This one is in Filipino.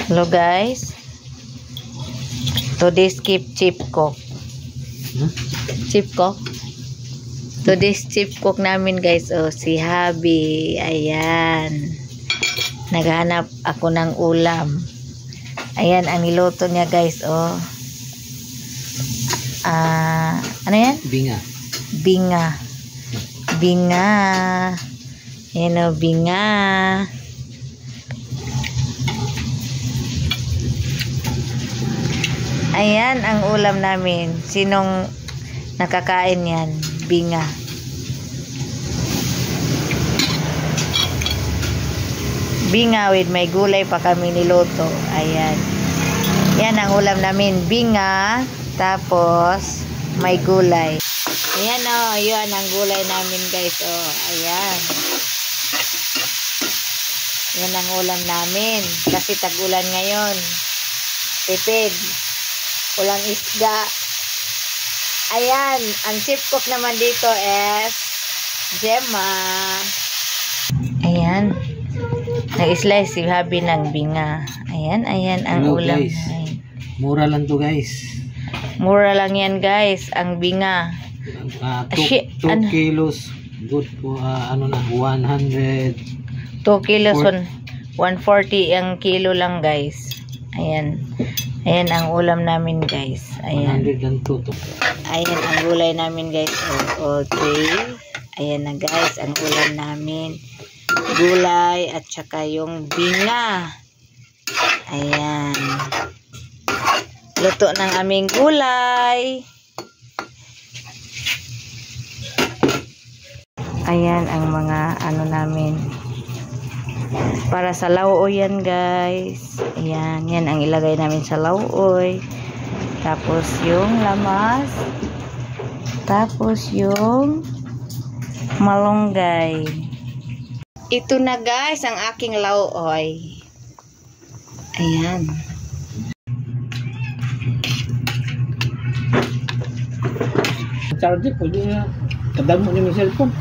Hello guys. Today's chip cook. Chip cook. Today's chip cook namin guys. Oh, si Habi. Ayan. Naghanap ako ng ulam. Ayan ang niluto niya guys. Oh. Ano yan? Binga. Binga. Binga. Ayan o, binga. Ayan ang ulam namin. Sinong nakakain yan? Binga. Binga with may gulay pa kami niluto. Ayan. Yan ang ulam namin. Binga. Tapos may gulay. Ayan o. Ayan ang gulay namin guys. O. Ayan. Yan ang ulam namin. Kasi tag-ulan ngayon. Tipid. Walang isda. Ayan. Ang chip cook naman dito is Gemma. Ayan. Nag-slice si Habi ng binga. Ayan. Ayan ang Hello, ulam. Guys. Mura lang to guys. Mura lang yan guys. Ang binga. 2 kilos. Good po. 100. 2 kilos. 140 ang kilo lang guys. Ayan. Ayan ang ulam namin guys. Ayan. 102 to. Ayan ang gulay namin guys. Okay. Ayan na guys ang ulam namin. Gulay at saka yung binga. Ayan. Luto ng aming gulay. Ayan ang mga ano namin. Para sa lauoy yan guys. Ayan. Yan ang ilagay namin sa lauoy. Tapos yung lamas. Tapos yung malunggay. Ito na guys ang aking lauoy. Ayan. Charger, pwede na. Kadamo niyo yung cellphone.